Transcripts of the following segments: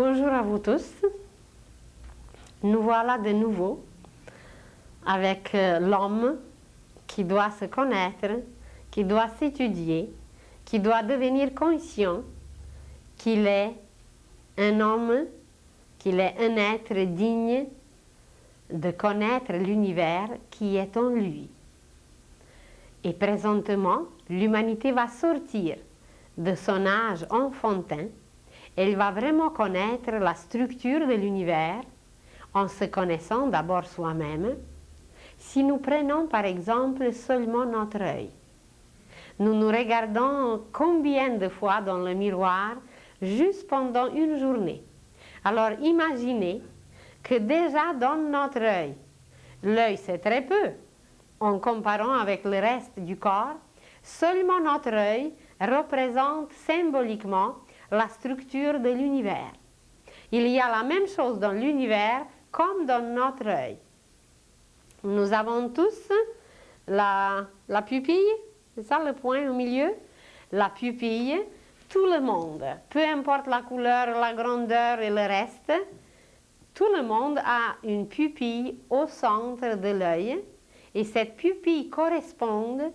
Bonjour à vous tous. Nous voilà de nouveau avec l'homme qui doit se connaître, qui doit s'étudier, qui doit devenir conscient qu'il est un homme, qu'il est un être digne de connaître l'univers qui est en lui. Et présentement, l'humanité va sortir de son âge enfantin. Elle va vraiment connaître la structure de l'univers en se connaissant d'abord soi-même. Si nous prenons par exemple seulement notre œil, nous nous regardons combien de fois dans le miroir juste pendant une journée. Alors imaginez que déjà dans notre œil, l'œil c'est très peu en comparant avec le reste du corps, seulement notre œil représente symboliquement la structure de l'univers. Il y a la même chose dans l'univers comme dans notre œil. Nous avons tous la pupille, c'est ça le point au milieu? La pupille, tout le monde, peu importe la couleur, la grandeur et le reste, tout le monde a une pupille au centre de l'œil et cette pupille correspond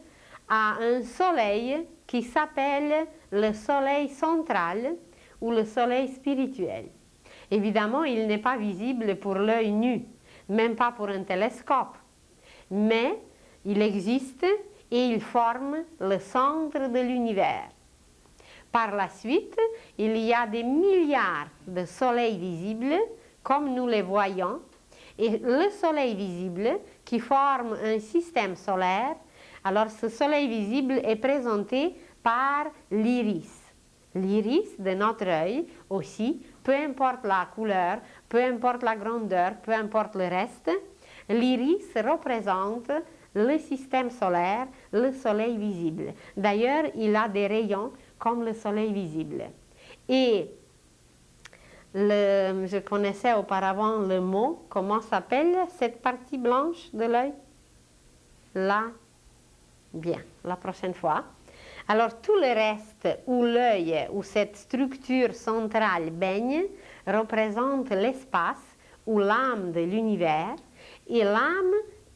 à un soleil qui s'appelle le soleil central ou le soleil spirituel. Évidemment, il n'est pas visible pour l'œil nu, même pas pour un télescope, mais il existe et il forme le centre de l'univers. Par la suite, il y a des milliards de soleils visibles, comme nous les voyons, et le soleil visible qui forme un système solaire, alors ce soleil visible est présenté par l'iris. L'iris de notre œil aussi, peu importe la couleur, peu importe la grandeur, peu importe le reste, l'iris représente le système solaire, le soleil visible. D'ailleurs, il a des rayons comme le soleil visible. Et je connaissais auparavant le mot, comment s'appelle cette partie blanche de l'œil? Là, bien, la prochaine fois. Alors tout le reste où l'œil, où cette structure centrale baigne, représente l'espace ou l'âme de l'univers, et l'âme,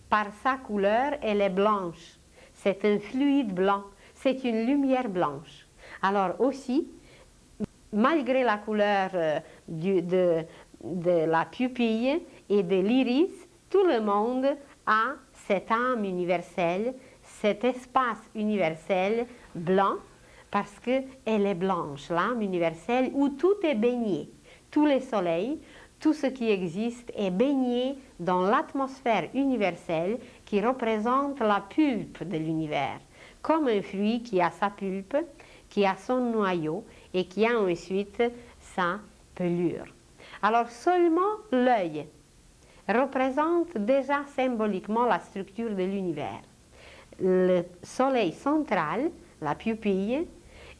par sa couleur, elle est blanche. C'est un fluide blanc, c'est une lumière blanche. Alors aussi, malgré la couleur de la pupille et de l'iris, tout le monde a cette âme universelle, cet espace universel blanc, parce qu'elle est blanche, l'âme universelle, où tout est baigné. Tous les soleils, tout ce qui existe est baigné dans l'atmosphère universelle qui représente la pulpe de l'univers, comme un fruit qui a sa pulpe, qui a son noyau et qui a ensuite sa pelure. Alors seulement l'œil représente déjà symboliquement la structure de l'univers. Le soleil central, la pupille,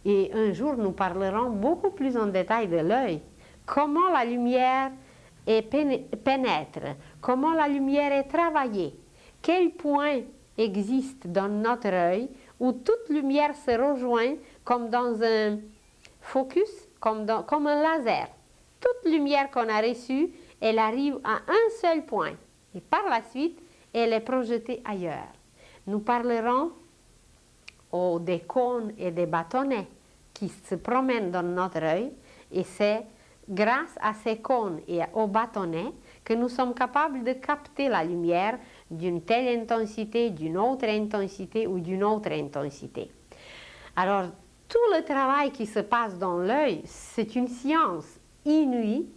et un jour nous parlerons beaucoup plus en détail de l'œil, comment la lumière pénètre, comment la lumière est travaillée, quel point existe dans notre œil où toute lumière se rejoint comme dans un focus, comme un laser. Toute lumière qu'on a reçue, elle arrive à un seul point et par la suite, elle est projetée ailleurs. Nous parlerons des cônes et des bâtonnets qui se promènent dans notre œil et c'est grâce à ces cônes et aux bâtonnets que nous sommes capables de capter la lumière d'une telle intensité, d'une autre intensité ou d'une autre intensité. Alors, tout le travail qui se passe dans l'œil, c'est une science inouïe,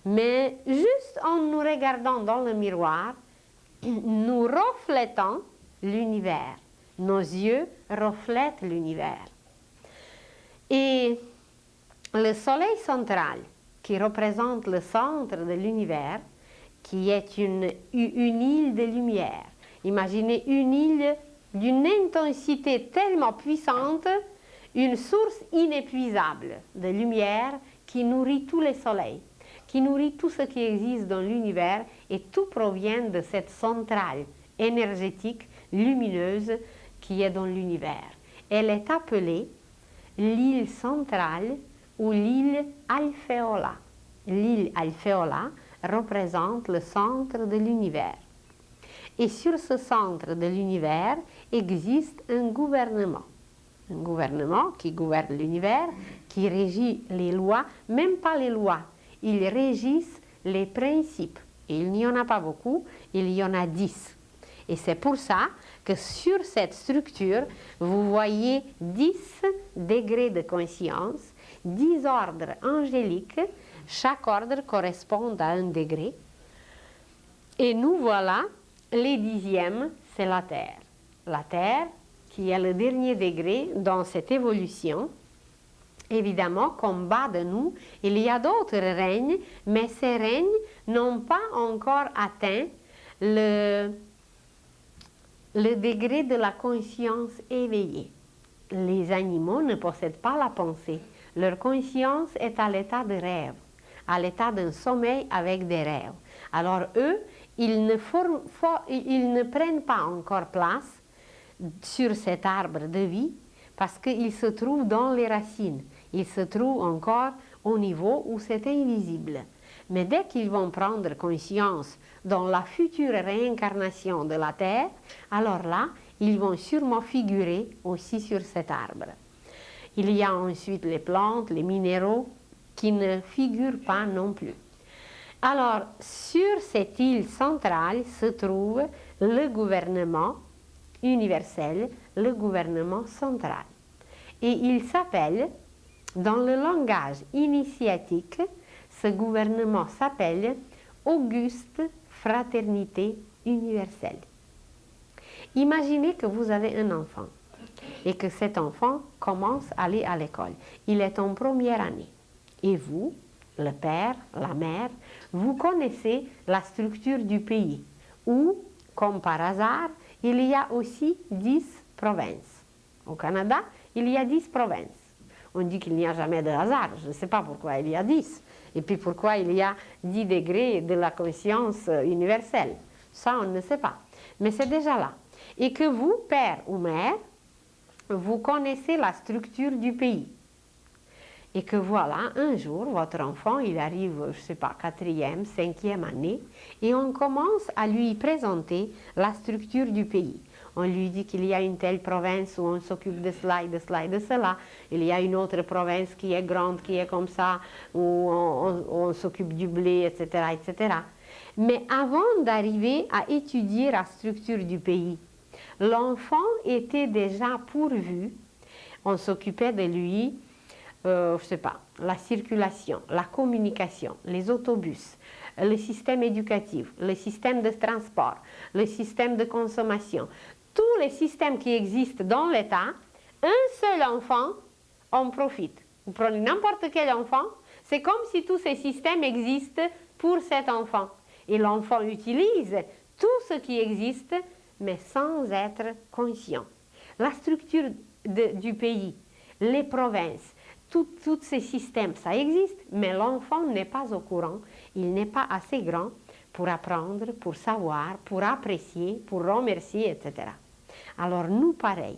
mais juste en nous regardant dans le miroir, nous reflétons l'univers. Nos yeux reflètent l'univers. Et le soleil central, qui représente le centre de l'univers, qui est une île de lumière. Imaginez une île d'une intensité tellement puissante, une source inépuisable de lumière qui nourrit tous les soleils, qui nourrit tout ce qui existe dans l'univers et tout provient de cette centrale énergétique, lumineuse qui est dans l'univers. Elle est appelée l'île centrale ou l'île Alféola. l'île Alféola représente le centre de l'univers. Et sur ce centre de l'univers existe un gouvernement qui gouverne l'univers, qui régit les lois, même pas les lois, ils régissent les principes. Et il n'y en a pas beaucoup, il y en a 10. Et c'est pour ça que sur cette structure, vous voyez 10 degrés de conscience, 10 ordres angéliques, chaque ordre correspond à un degré. Et nous voilà, les 10e, c'est la Terre. La Terre, qui est le dernier degré dans cette évolution. Évidemment, qu'en bas de nous, il y a d'autres règnes, mais ces règnes n'ont pas encore atteint le degré de la conscience éveillée. Les animaux ne possèdent pas la pensée. Leur conscience est à l'état de rêve, à l'état d'un sommeil avec des rêves. Alors eux, ils ne prennent pas encore place sur cet arbre de vie parce qu'ils se trouvent dans les racines. Ils se trouvent encore au niveau où c'est invisible. Mais dès qu'ils vont prendre conscience dans la future réincarnation de la Terre, alors là, ils vont sûrement figurer aussi sur cet arbre. Il y a ensuite les plantes, les minéraux qui ne figurent pas non plus. Alors, sur cette île centrale se trouve le gouvernement universel, le gouvernement central. Et il s'appelle, dans le langage initiatique, ce gouvernement s'appelle Auguste Fraternité Universelle. Imaginez que vous avez un enfant et que cet enfant commence à aller à l'école. Il est en première année. Et vous, le père, la mère, vous connaissez la structure du pays où, comme par hasard, il y a aussi 10 provinces. Au Canada, il y a 10 provinces. On dit qu'il n'y a jamais de hasard. Je ne sais pas pourquoi il y a 10. Et puis pourquoi il y a 10 degrés de la conscience universelle. Ça, on ne sait pas. Mais c'est déjà là. Et que vous, père ou mère, vous connaissez la structure du pays. Et que voilà, un jour, votre enfant, il arrive, je ne sais pas, 4e, 5e année, et on commence à lui présenter la structure du pays. On lui dit qu'il y a une telle province où on s'occupe de cela et de cela et de cela. Il y a une autre province qui est grande, qui est comme ça, où on s'occupe du blé, etc., etc. Mais avant d'arriver à étudier la structure du pays, l'enfant était déjà pourvu, on s'occupait de lui, je ne sais pas, la circulation, la communication, les autobus, le système éducatif, le système de transport, le système de consommation, tous les systèmes qui existent dans l'État, un seul enfant en profite. Vous prenez n'importe quel enfant, c'est comme si tous ces systèmes existent pour cet enfant. Et l'enfant utilise tout ce qui existe, mais sans être conscient. La structure du pays, les provinces, tous ces systèmes, ça existe, mais l'enfant n'est pas au courant, il n'est pas assez grand pour apprendre, pour savoir, pour apprécier, pour remercier, etc. Alors nous, pareil,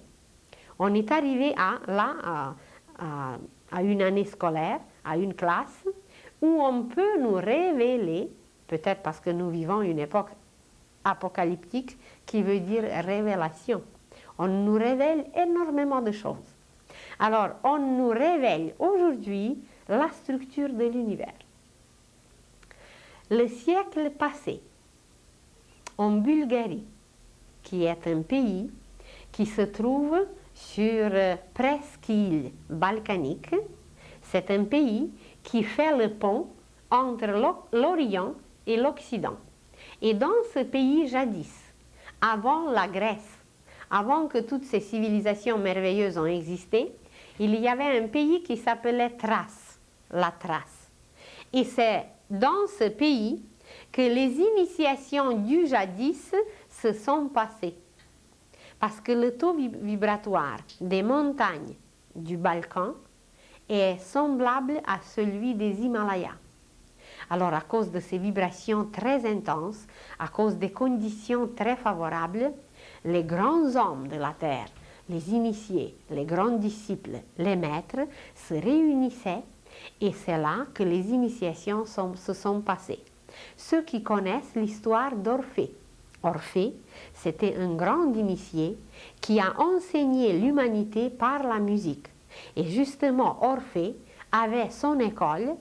on est arrivé à une année scolaire, à une classe, où on peut nous révéler, peut-être parce que nous vivons une époque apocalyptique qui veut dire révélation. On nous révèle énormément de choses. Alors, on nous révèle aujourd'hui la structure de l'univers. Le siècle passé, en Bulgarie, qui est un pays qui se trouve sur presqu'île balkanique, c'est un pays qui fait le pont entre l'Orient et l'Occident. Et dans ce pays jadis, avant la Grèce, avant que toutes ces civilisations merveilleuses ont existé, il y avait un pays qui s'appelait Thrace, la Thrace. Et c'est dans ce pays que les initiations du jadis se sont passées. Parce que le taux vibratoire des montagnes du Balkan est semblable à celui des Himalayas. Alors, à cause de ces vibrations très intenses, à cause des conditions très favorables, les grands hommes de la Terre, les initiés, les grands disciples, les maîtres, se réunissaient Et c'est là que les initiations se sont passées. Ceux qui connaissent l'histoire d'Orphée. Orphée, c'était un grand initié qui a enseigné l'humanité par la musique. Et justement, Orphée avait son école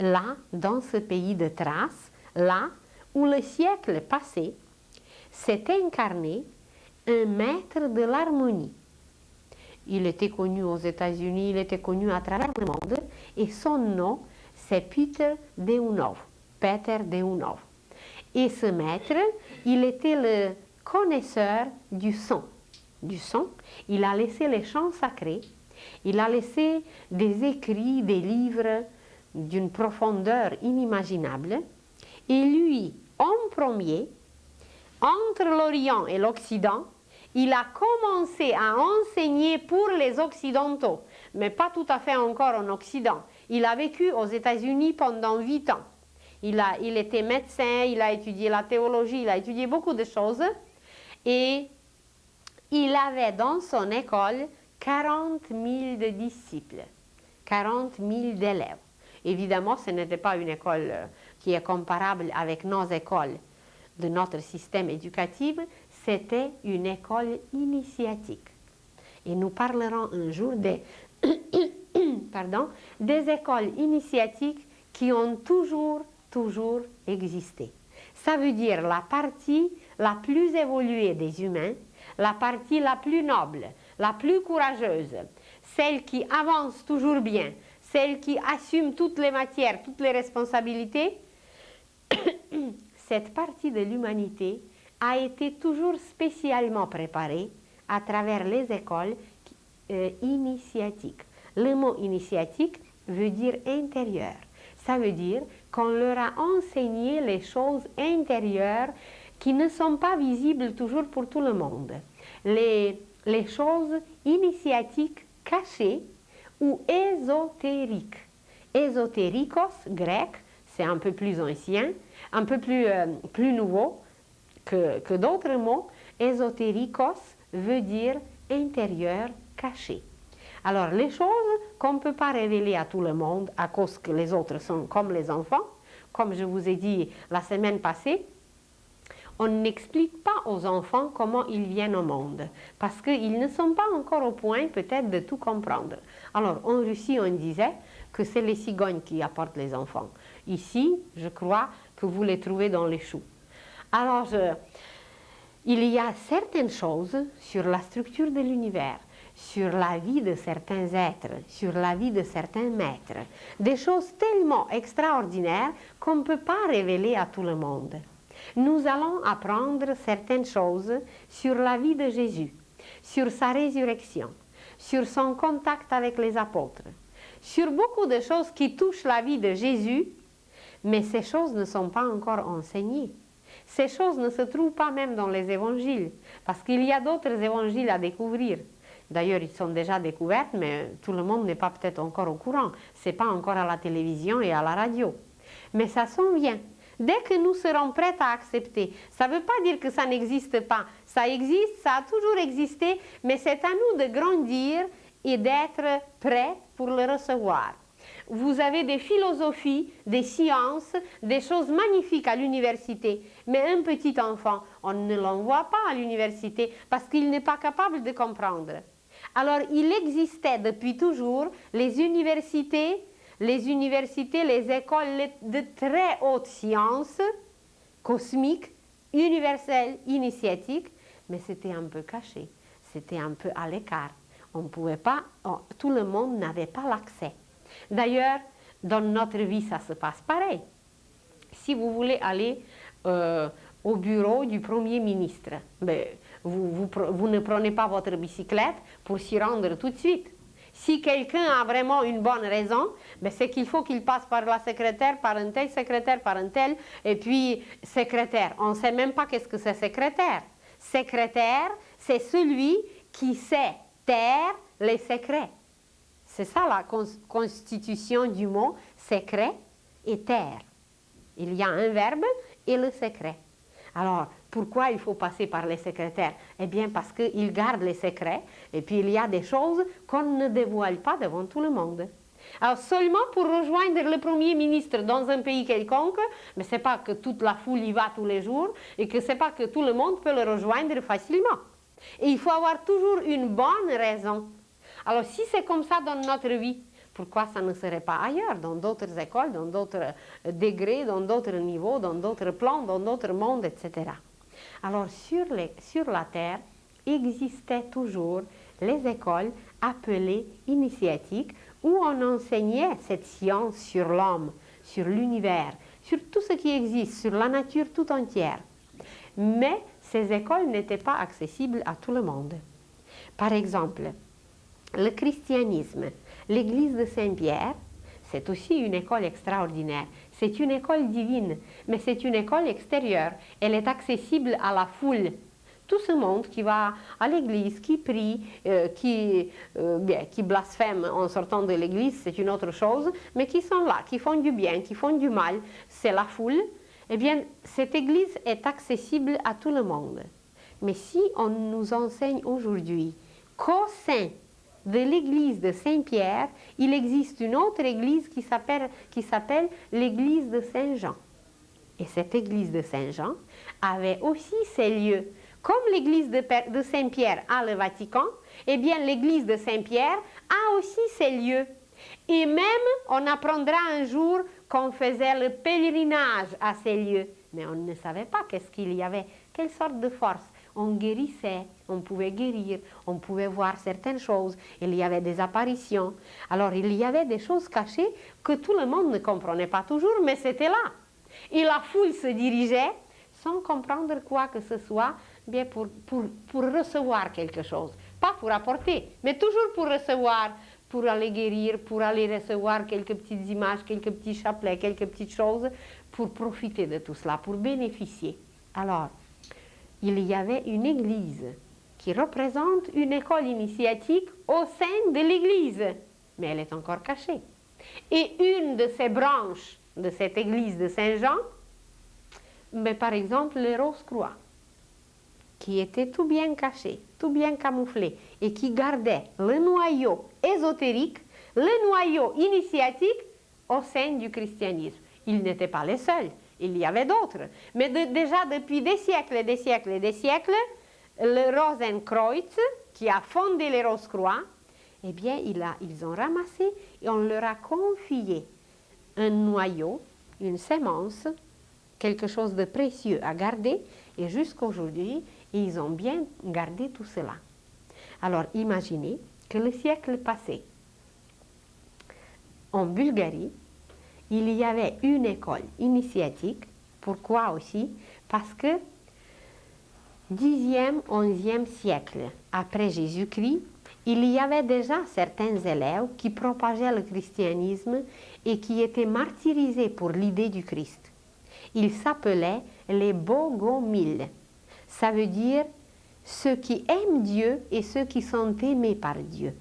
là, dans ce pays de Thrace, là où le siècle passé s'est incarné un maître de l'harmonie. Il était connu aux États-Unis, il était connu à travers le monde, et son nom, c'est Peter Deunov. Peter Deunov. Et ce maître, il était le connaisseur du son. Il a laissé les chants sacrés, il a laissé des écrits, des livres d'une profondeur inimaginable. Et lui, en premier, entre l'Orient et l'Occident, il a commencé à enseigner pour les Occidentaux, mais pas tout à fait encore en Occident. Il a vécu aux États-Unis pendant 8 ans. Il était médecin, il a étudié la théologie, il a étudié beaucoup de choses. Et il avait dans son école 40 000 de disciples, 40 000 d'élèves. Évidemment, ce n'était pas une école qui est comparable avec nos écoles de notre système éducatif, c'était une école initiatique. Et nous parlerons un jour des, des écoles initiatiques qui ont toujours existé. Ça veut dire la partie la plus évoluée des humains, la partie la plus noble, la plus courageuse, celle qui avance toujours bien, celle qui assume toutes les matières, toutes les responsabilités. Cette partie de l'humanité a été toujours spécialement préparée à travers les écoles initiatiques. Le mot initiatique veut dire intérieur. Ça veut dire qu'on leur a enseigné les choses intérieures qui ne sont pas visibles toujours pour tout le monde. Les choses initiatiques cachées ou ésotériques. Ésotérikos, grec, c'est un peu plus ancien, un peu plus nouveau que d'autres mots. Ésotérikos veut dire intérieur, caché. Alors, les choses qu'on ne peut pas révéler à tout le monde à cause que les autres sont comme les enfants, comme je vous ai dit la semaine passée, on n'explique pas aux enfants comment ils viennent au monde, parce qu'ils ne sont pas encore au point peut-être de tout comprendre. Alors, en Russie, on disait que c'est les cigognes qui apportent les enfants. Ici, je crois que vous les trouvez dans les choux. Alors, il y a certaines choses sur la structure de l'univers, sur la vie de certains êtres, sur la vie de certains maîtres, des choses tellement extraordinaires qu'on ne peut pas révéler à tout le monde. Nous allons apprendre certaines choses sur la vie de Jésus, sur sa résurrection, sur son contact avec les apôtres, sur beaucoup de choses qui touchent la vie de Jésus, mais ces choses ne sont pas encore enseignées. Ces choses ne se trouvent pas même dans les évangiles, parce qu'il y a d'autres évangiles à découvrir. D'ailleurs, ils sont déjà découverts, mais tout le monde n'est pas peut-être encore au courant. Ce n'est pas encore à la télévision et à la radio. Mais ça s'en vient. Dès que nous serons prêts à accepter, ça ne veut pas dire que ça n'existe pas. Ça existe, ça a toujours existé, mais c'est à nous de grandir et d'être prêts pour le recevoir. Vous avez des philosophies, des sciences, des choses magnifiques à l'université, mais un petit enfant, on ne l'envoie pas à l'université parce qu'il n'est pas capable de comprendre. Alors, il existait depuis toujours les universités, les écoles de très haute science, cosmique, universelle, initiatique, mais c'était un peu caché, c'était un peu à l'écart. On ne pouvait pas, tout le monde n'avait pas l'accès. D'ailleurs, dans notre vie, ça se passe pareil. Si vous voulez aller au bureau du Premier ministre, vous ne prenez pas votre bicyclette pour s'y rendre tout de suite. Si quelqu'un a vraiment une bonne raison, c'est qu'il faut qu'il passe par la secrétaire, par un tel, et puis secrétaire. On ne sait même pas qu'est-ce que c'est secrétaire. Secrétaire, c'est celui qui sait taire les secrets. C'est ça la constitution du mot secret et taire. Il y a un verbe et le secret. Alors, pourquoi il faut passer par les secrétaires? Eh bien, parce qu'ils gardent les secrets et puis il y a des choses qu'on ne dévoile pas devant tout le monde. Alors seulement pour rejoindre le Premier ministre dans un pays quelconque, mais ce n'est pas que toute la foule y va tous les jours et que ce n'est pas que tout le monde peut le rejoindre facilement. Et il faut avoir toujours une bonne raison. Alors si c'est comme ça dans notre vie, pourquoi ça ne serait pas ailleurs, dans d'autres écoles, dans d'autres degrés, dans d'autres niveaux, dans d'autres plans, dans d'autres mondes, etc. Alors sur la Terre existaient toujours les écoles appelées initiatiques où on enseignait cette science sur l'homme, sur l'univers, sur tout ce qui existe, sur la nature tout entière. Mais ces écoles n'étaient pas accessibles à tout le monde. Par exemple, le christianisme, l'église de Saint-Pierre, c'est aussi une école extraordinaire. C'est une école divine, mais c'est une école extérieure. Elle est accessible à la foule. Tout ce monde qui va à l'église, qui prie, qui blasphème en sortant de l'église, c'est une autre chose, mais qui sont là, qui font du bien, qui font du mal, c'est la foule. Eh bien, cette église est accessible à tout le monde. Mais si on nous enseigne aujourd'hui qu'au sein de l'église de Saint-Pierre, il existe une autre église qui s'appelle l'église de Saint-Jean. Et cette église de Saint-Jean avait aussi ses lieux. Comme l'église de Saint-Pierre a le Vatican, eh bien l'église de Saint-Pierre a aussi ses lieux. Et même, on apprendra un jour qu'on faisait le pèlerinage à ces lieux. Mais on ne savait pas qu'est-ce qu'il y avait, quelle sorte de force. On guérissait, on pouvait guérir, on pouvait voir certaines choses. Il y avait des apparitions. Alors, il y avait des choses cachées que tout le monde ne comprenait pas toujours, mais c'était là. Et la foule se dirigeait sans comprendre quoi que ce soit, bien pour recevoir quelque chose. Pas pour apporter, mais toujours pour recevoir, pour aller guérir, pour aller recevoir quelques petites images, quelques petits chapelets, quelques petites choses, pour profiter de tout cela, pour bénéficier. Alors, il y avait une église qui représente une école initiatique au sein de l'église, mais elle est encore cachée. Et une de ces branches de cette église de Saint-Jean, mais par exemple le Rose-Croix, qui était tout bien caché, tout bien camouflé, et qui gardait le noyau ésotérique, le noyau initiatique au sein du christianisme. Ils n'étaient pas les seuls, il y avait d'autres. Mais déjà depuis des siècles et des siècles et des siècles, le Rosenkreuz, qui a fondé les Rose-Croix, eh bien, ils ont ramassé et on leur a confié un noyau, une sémence, quelque chose de précieux à garder, et jusqu'à aujourd'hui, ils ont bien gardé tout cela. Alors, imaginez que le siècle passé, en Bulgarie, il y avait une école initiatique. Pourquoi aussi? Parce que 10e, 11e siècle après Jésus-Christ, il y avait déjà certains élèves qui propageaient le christianisme et qui étaient martyrisés pour l'idée du Christ. Ils s'appelaient les Bogomiles. Ça veut dire ceux qui aiment Dieu et ceux qui sont aimés par Dieu.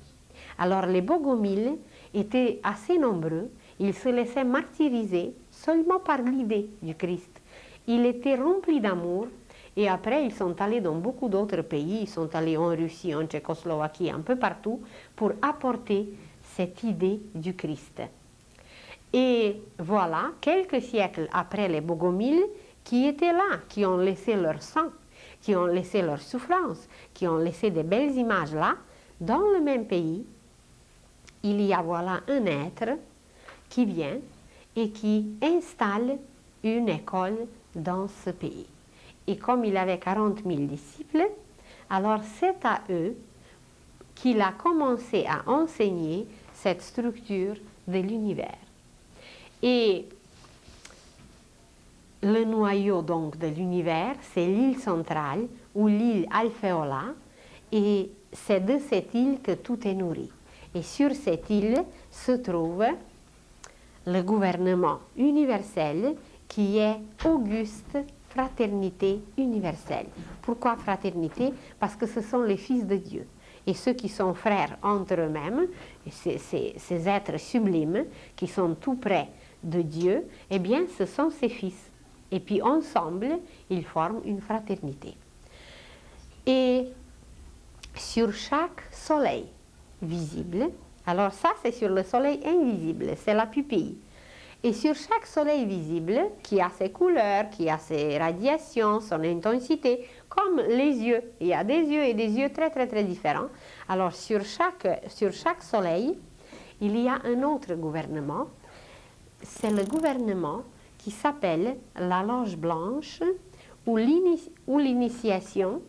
Alors les Bogomiles étaient assez nombreux. Ils se laissaient martyriser seulement par l'idée du Christ. Ils étaient remplis d'amour et après ils sont allés dans beaucoup d'autres pays. Ils sont allés en Russie, en Tchécoslovaquie, un peu partout pour apporter cette idée du Christ. Et voilà, quelques siècles après les Bogomiles qui étaient là, qui ont laissé leur sang, qui ont laissé leur souffrance, qui ont laissé des belles images là, dans le même pays, il y a voilà un être qui vient et qui installe une école dans ce pays. Et comme il avait 40 000 disciples, alors c'est à eux qu'il a commencé à enseigner cette structure de l'univers. Et le noyau donc de l'univers, c'est l'île centrale ou l'île Alphéola, et c'est de cette île que tout est nourri. Et sur cette île se trouve le gouvernement universel qui est Auguste Fraternité Universelle. Pourquoi fraternité? Parce que ce sont les fils de Dieu. Et ceux qui sont frères entre eux-mêmes, ces êtres sublimes qui sont tout près de Dieu, eh bien ce sont ses fils. Et puis ensemble, ils forment une fraternité. Et sur chaque soleil visible, Alors ça, c'est sur le soleil invisible, c'est la pupille. Et sur chaque soleil visible, qui a ses couleurs, qui a ses radiations, son intensité, comme les yeux, il y a des yeux et des yeux très très très différents. Alors sur chaque soleil, il y a un autre gouvernement. C'est le gouvernement qui s'appelle la loge blanche ou l'initiation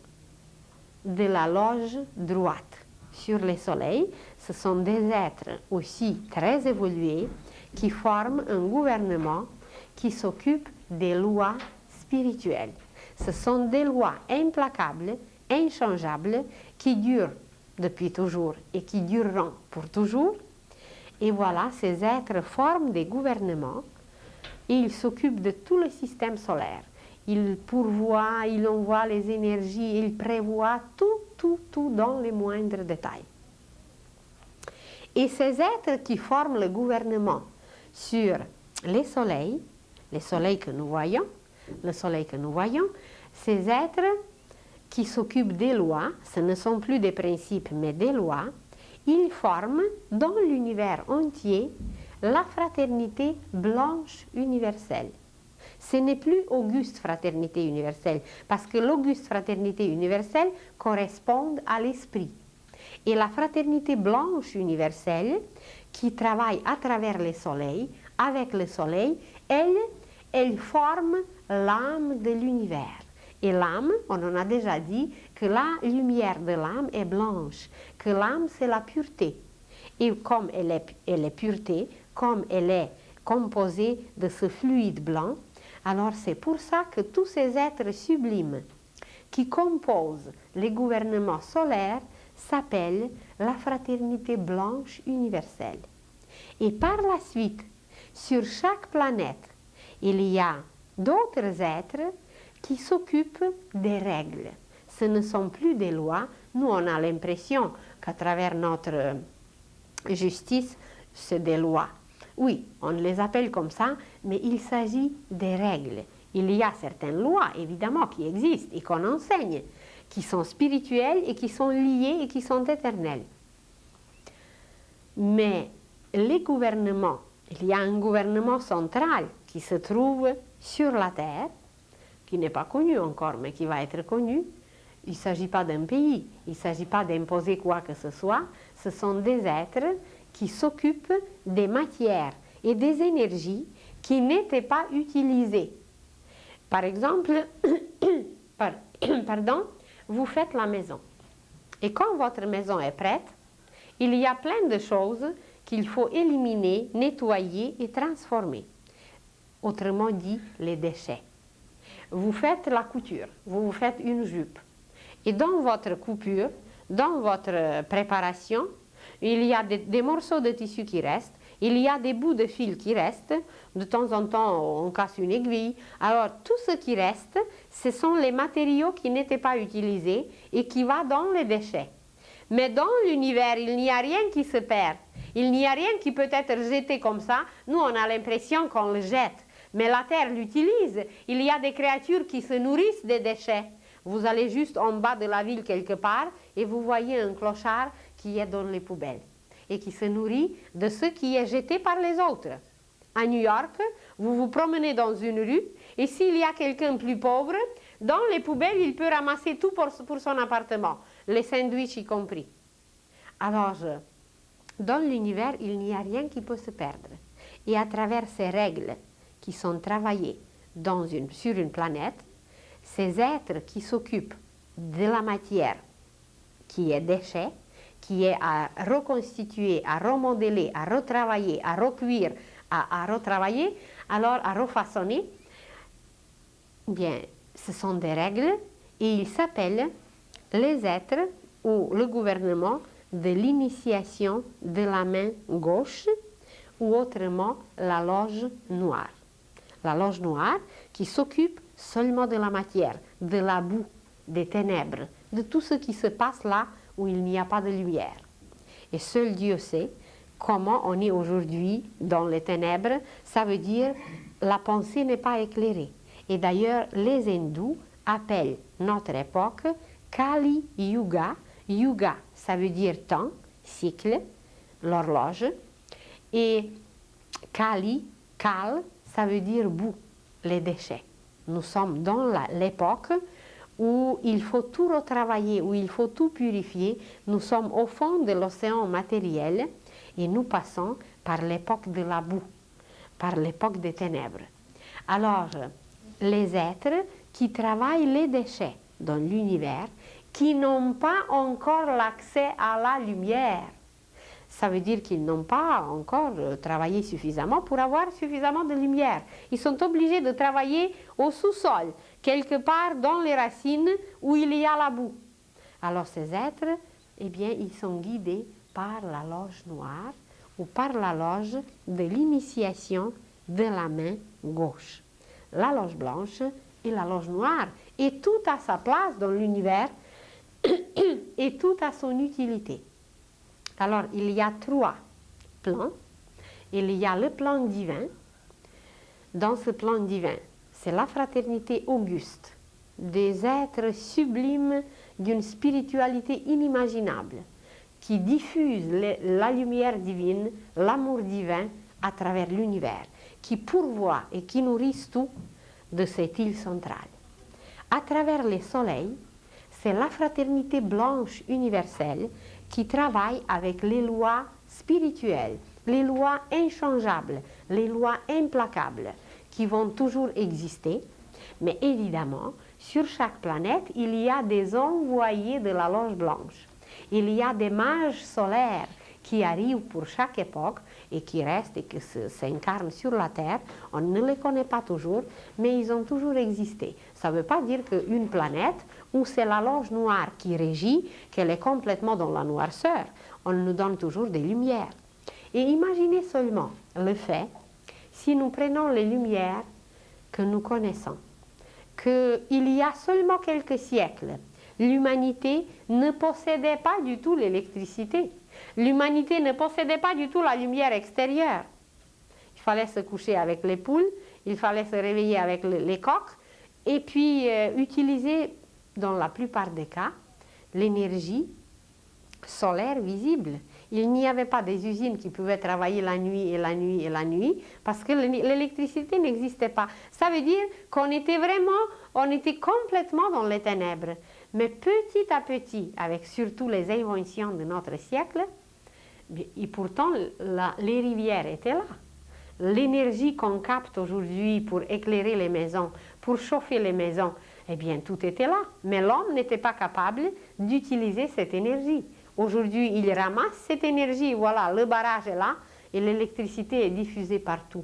de la loge droite. Sur les soleils, ce sont des êtres aussi très évolués qui forment un gouvernement qui s'occupe des lois spirituelles. Ce sont des lois implacables, inchangeables, qui durent depuis toujours et qui dureront pour toujours. Et voilà, ces êtres forment des gouvernements et ils s'occupent de tout le système solaire. Ils pourvoient, ils envoient les énergies, ils prévoient tout dans les moindres détails. Et ces êtres qui forment le gouvernement sur les soleils que nous voyons, le soleil que nous voyons, ces êtres qui s'occupent des lois, ce ne sont plus des principes mais des lois, ils forment dans l'univers entier la fraternité blanche universelle. Ce n'est plus Auguste Fraternité Universelle, parce que l'Auguste Fraternité Universelle correspond à l'esprit. Et la Fraternité Blanche Universelle, qui travaille à travers le soleil, avec le soleil, elle forme l'âme de l'univers. Et l'âme, on en a déjà dit, que la lumière de l'âme est blanche, que l'âme c'est la pureté. Et comme elle est pureté, comme elle est composée de ce fluide blanc, alors c'est pour ça que tous ces êtres sublimes qui composent les gouvernements solaires s'appellent la fraternité blanche universelle. Et par la suite, sur chaque planète, il y a d'autres êtres qui s'occupent des règles. Ce ne sont plus des lois. Nous, on a l'impression qu'à travers notre justice, c'est des lois. Oui, on les appelle comme ça, mais il s'agit des règles. Il y a certaines lois, évidemment, qui existent et qu'on enseigne, qui sont spirituelles et qui sont liées et qui sont éternelles. Mais les gouvernements, il y a un gouvernement central qui se trouve sur la Terre, qui n'est pas connu encore, mais qui va être connu. Il ne s'agit pas d'un pays, il ne s'agit pas d'imposer quoi que ce soit, ce sont des êtres qui s'occupent des matières et des énergies qui n'étaient pas utilisées. Par exemple, vous faites la maison. Et quand votre maison est prête, il y a plein de choses qu'il faut éliminer, nettoyer et transformer. Autrement dit, les déchets. Vous faites la couture, vous faites une jupe. Et dans votre coupure, dans votre préparation, il y a des morceaux de tissu qui restent, il y a des bouts de fil qui restent, de temps en temps on casse une aiguille. Alors tout ce qui reste, ce sont les matériaux qui n'étaient pas utilisés et qui vont dans les déchets. Mais dans l'univers, il n'y a rien qui se perd, il n'y a rien qui peut être jeté comme ça. Nous, on a l'impression qu'on le jette, mais la Terre l'utilise. Il y a des créatures qui se nourrissent des déchets. Vous allez juste en bas de la ville quelque part et vous voyez un clochard qui est dans les poubelles et qui se nourrit de ce qui est jeté par les autres. À New York, vous vous promenez dans une rue et s'il y a quelqu'un plus pauvre, dans les poubelles, il peut ramasser tout pour son appartement, les sandwichs y compris. Alors, dans l'univers, il n'y a rien qui peut se perdre. Et à travers ces règles qui sont travaillées sur une planète, ces êtres qui s'occupent de la matière qui est déchet, qui est à reconstituer, à remodeler, à retravailler, à recuire, à retravailler, alors à refaçonner, bien, ce sont des règles et ils s'appellent les êtres ou le gouvernement de l'initiation de la main gauche ou autrement la loge noire. La loge noire qui s'occupe seulement de la matière, de la boue, des ténèbres, de tout ce qui se passe là où il n'y a pas de lumière. Et seul Dieu sait comment on est aujourd'hui dans les ténèbres. Ça veut dire la pensée n'est pas éclairée. Et d'ailleurs, les hindous appellent notre époque Kali Yuga. Yuga, ça veut dire temps, cycle. l'horloge. Et Kali, Kal, ça veut dire boue, les déchets. Nous sommes dans l'époque où il faut tout retravailler, où il faut tout purifier. Nous sommes au fond de l'océan matériel et nous passons par l'époque de la boue, par l'époque des ténèbres. Alors, les êtres qui travaillent les déchets dans l'univers, qui n'ont pas encore l'accès à la lumière, ça veut dire qu'ils n'ont pas encore travaillé suffisamment pour avoir suffisamment de lumière. Ils sont obligés de travailler au sous-sol, quelque part dans les racines où il y a la boue. Alors ces êtres, eh bien, ils sont guidés par la loge noire ou par la loge de l'initiation de la main gauche. La loge blanche et la loge noire. Et tout a sa place dans l'univers et tout a son utilité. Alors, il y a 3 plans. Il y a le plan divin. Dans ce plan divin, c'est la fraternité auguste, des êtres sublimes d'une spiritualité inimaginable, qui diffusent la lumière divine, l'amour divin à travers l'univers, qui pourvoient et qui nourrissent tout de cette île centrale. À travers les soleils, c'est la fraternité blanche universelle qui travaille avec les lois spirituelles, les lois inchangeables, les lois implacables, qui vont toujours exister. Mais évidemment, sur chaque planète, il y a des envoyés de la loge blanche. Il y a des mages solaires qui arrivent pour chaque époque et qui restent et qui s'incarnent sur la Terre. On ne les connaît pas toujours, mais ils ont toujours existé. Ça ne veut pas dire qu'une planète où c'est la loge noire qui régit, qu'elle est complètement dans la noirceur. On nous donne toujours des lumières. Et imaginez seulement le fait, si nous prenons les lumières que nous connaissons, qu'il y a seulement quelques siècles, l'humanité ne possédait pas du tout l'électricité. L'humanité ne possédait pas du tout la lumière extérieure. Il fallait se coucher avec les poules, il fallait se réveiller avec les coqs, et puis utiliser, dans la plupart des cas, l'énergie solaire visible. Il n'y avait pas des usines qui pouvaient travailler la nuit et la nuit et la nuit, parce que l'électricité n'existait pas. Ça veut dire qu'on était complètement dans les ténèbres. Mais petit à petit, avec surtout les inventions de notre siècle, et pourtant les rivières étaient là. L'énergie qu'on capte aujourd'hui pour éclairer les maisons, pour chauffer les maisons, eh bien tout était là. Mais l'homme n'était pas capable d'utiliser cette énergie. Aujourd'hui, il ramasse cette énergie, voilà, le barrage est là et l'électricité est diffusée partout.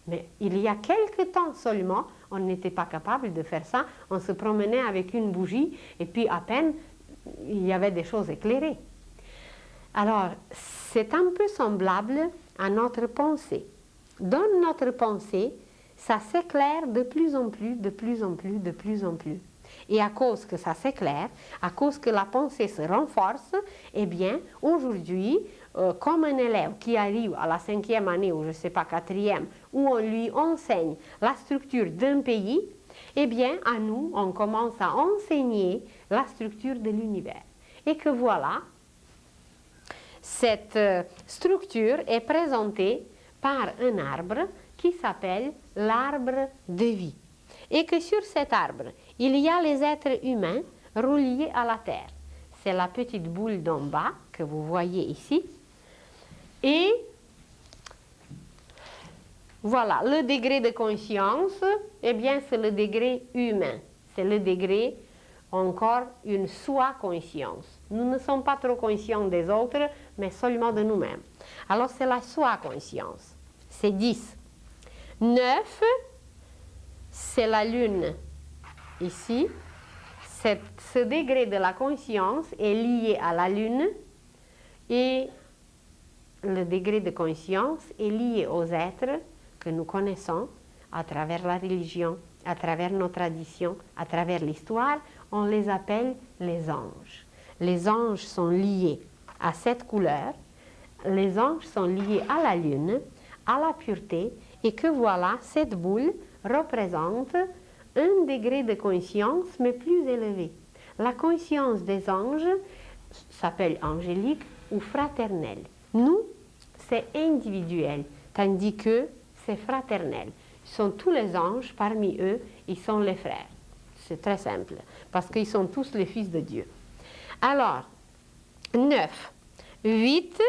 Mais il y a quelque temps seulement, on n'était pas capable de faire ça. On se promenait avec une bougie et puis à peine, il y avait des choses éclairées. Alors, c'est un peu semblable à notre pensée. Dans notre pensée, ça s'éclaire de plus en plus, de plus en plus, de plus en plus. Et à cause que ça s'éclaire, à cause que la pensée se renforce, eh bien, aujourd'hui, comme un élève qui arrive à la 5e année, ou je ne sais pas, 4e, où on lui enseigne la structure d'un pays, eh bien, à nous, on commence à enseigner la structure de l'univers. Et que voilà, cette structure est présentée par un arbre qui s'appelle l'arbre de vie. Et que sur cet arbre, il y a les êtres humains reliés à la terre. C'est la petite boule d'en bas que vous voyez ici. Et voilà, le degré de conscience, eh bien, c'est le degré humain. C'est le degré, encore, une soi-conscience. Nous ne sommes pas trop conscients des autres, mais seulement de nous-mêmes. Alors, c'est la soi-conscience. C'est 10. 9, c'est la lune. Ici, ce degré de la conscience est lié à la lune et le degré de conscience est lié aux êtres que nous connaissons à travers la religion, à travers nos traditions, à travers l'histoire. On les appelle les anges. Les anges sont liés à cette couleur, les anges sont liés à la lune, à la pureté, et que voilà, cette boule représente un degré de conscience, mais plus élevé. La conscience des anges s'appelle angélique ou fraternelle. Nous, c'est individuel, tandis que c'est fraternel. Ils sont tous les anges, parmi eux, ils sont les frères. C'est très simple, parce qu'ils sont tous les fils de Dieu. Alors, 9. 8,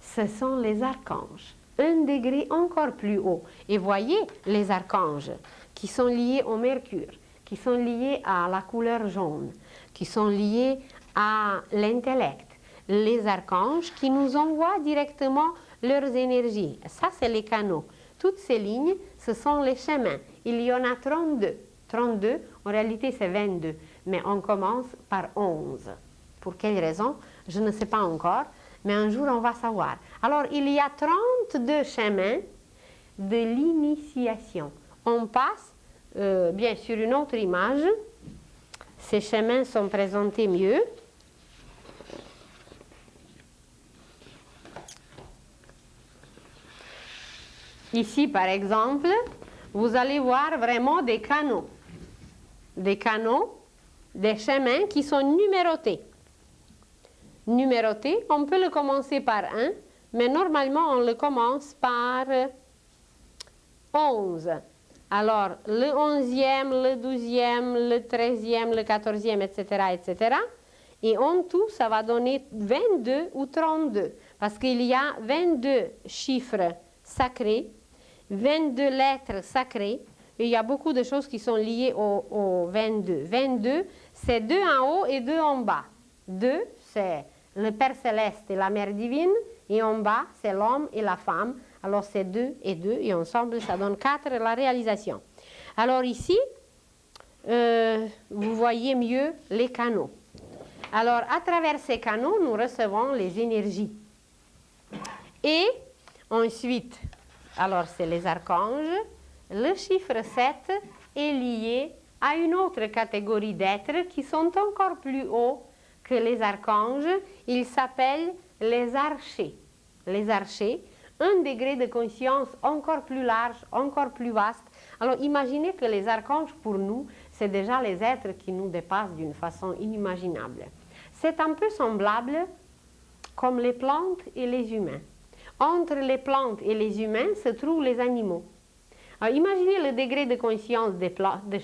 ce sont les archanges. Un degré encore plus haut. Et voyez les archanges qui sont liés au mercure, qui sont liés à la couleur jaune, qui sont liés à l'intellect. Les archanges qui nous envoient directement leurs énergies. Ça, c'est les canaux. Toutes ces lignes, ce sont les chemins. Il y en a 32. 32, en réalité, c'est 22. Mais on commence par 11. Pour quelle raison? Je ne sais pas encore, mais un jour, on va savoir. Alors, il y a 32 chemins de l'initiation. On passe, bien sur une autre image. Ces chemins sont présentés mieux. Ici, par exemple, vous allez voir vraiment des canaux. Des canaux, des chemins qui sont numérotés. Numérotés, on peut le commencer par 1, mais normalement, on le commence par 11. Alors, le 11e, le 12e, le 13e, le 14e, etc., etc. Et en tout, ça va donner 22 ou 32, parce qu'il y a 22 chiffres sacrés, 22 lettres sacrées, et il y a beaucoup de choses qui sont liées au 22. 22, c'est 2 en haut et 2 en bas. 2, c'est le Père Céleste et la Mère Divine, et en bas, c'est l'homme et la femme. Alors, c'est 2 et 2, et ensemble, ça donne 4, la réalisation. Alors ici, vous voyez mieux les canaux. Alors, à travers ces canaux, nous recevons les énergies. Et ensuite, alors c'est les archanges. Le chiffre 7 est lié à une autre catégorie d'êtres qui sont encore plus hauts que les archanges. Ils s'appellent les archers. Les archers, un degré de conscience encore plus large, encore plus vaste. Alors imaginez que les archanges, pour nous, c'est déjà les êtres qui nous dépassent d'une façon inimaginable. C'est un peu semblable comme les plantes et les humains. Entre les plantes et les humains se trouvent les animaux. Alors, imaginez le degré de conscience de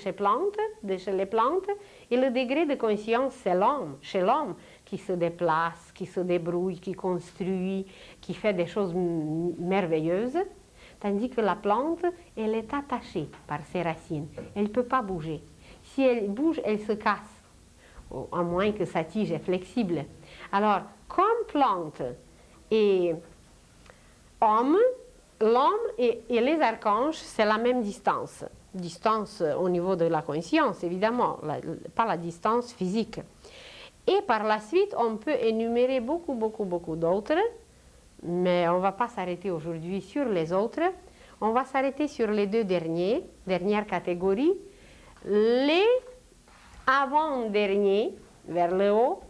chez les plantes, et le degré de conscience, c'est l'homme, chez l'homme, qui se déplace, qui se débrouille, qui construit, qui fait des choses merveilleuses, tandis que la plante, elle est attachée par ses racines, elle ne peut pas bouger. Si elle bouge, elle se casse, à moins que sa tige est flexible. Alors, comme plante et homme, l'homme et les archanges, c'est la même distance. Distance au niveau de la conscience, évidemment, pas la distance physique. Et par la suite, on peut énumérer beaucoup d'autres, mais on ne va pas s'arrêter aujourd'hui sur les autres. On va s'arrêter sur les deux dernières catégories. Les avant-derniers, vers le haut,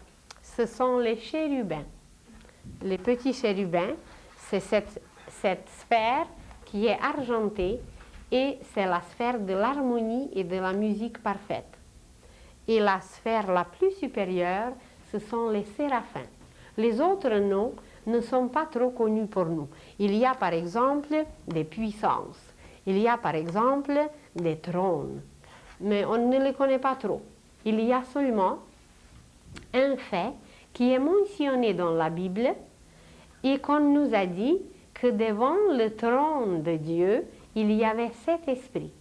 ce sont les chérubins. Les petits chérubins, c'est cette sphère qui est argentée et c'est la sphère de l'harmonie et de la musique parfaite. Et la sphère la plus supérieure, ce sont les séraphins. Les autres noms ne sont pas trop connus pour nous. Il y a par exemple des puissances, il y a par exemple des trônes, mais on ne les connaît pas trop. Il y a seulement un fait qui est mentionné dans la Bible et qu'on nous a dit que devant le trône de Dieu, il y avait cet esprit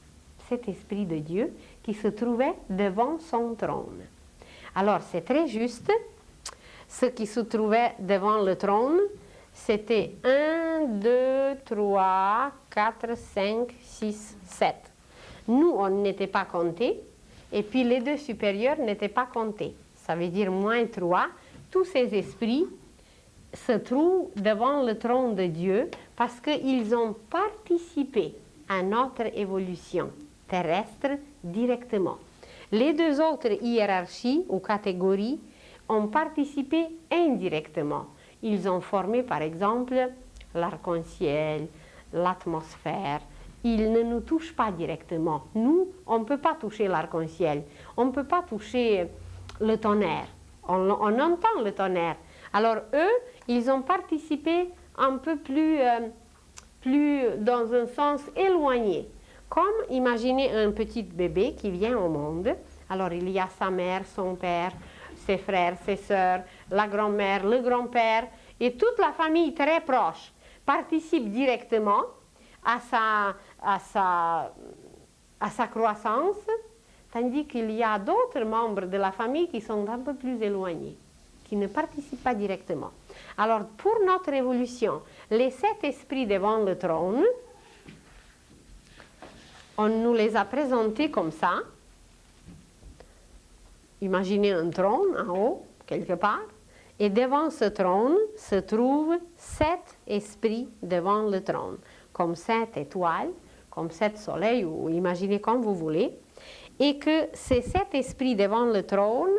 de Dieu qui se trouvait devant son trône. Alors, c'est très juste. Ce qui se trouvait devant le trône, c'était 1, 2, 3, 4, 5, 6, 7. Nous, on n'était pas comptés, et puis les deux supérieurs n'étaient pas comptés. Ça veut dire moins 3. Tous ces esprits se trouvent devant le trône de Dieu parce qu'ils ont participé à notre évolution terrestre directement. Les deux autres hiérarchies ou catégories ont participé indirectement. Ils ont formé par exemple l'arc-en-ciel, l'atmosphère. Ils ne nous touchent pas directement. Nous, on ne peut pas toucher l'arc-en-ciel. On ne peut pas toucher le tonnerre. On entend le tonnerre. Alors eux, ils ont participé un peu plus dans un sens éloigné. Comme imaginez un petit bébé qui vient au monde. Alors il y a sa mère, son père, ses frères, ses sœurs, la grand-mère, le grand-père, et toute la famille très proche participe directement à sa croissance, tandis qu'il y a d'autres membres de la famille qui sont un peu plus éloignés, qui ne participent pas directement. Alors, pour notre évolution, les 7 esprits devant le trône, on nous les a présentés comme ça. Imaginez un trône en haut, quelque part, et devant ce trône se trouvent 7 esprits devant le trône, comme 7 étoiles, comme 7 soleils, ou imaginez comme vous voulez, et que ces 7 esprits devant le trône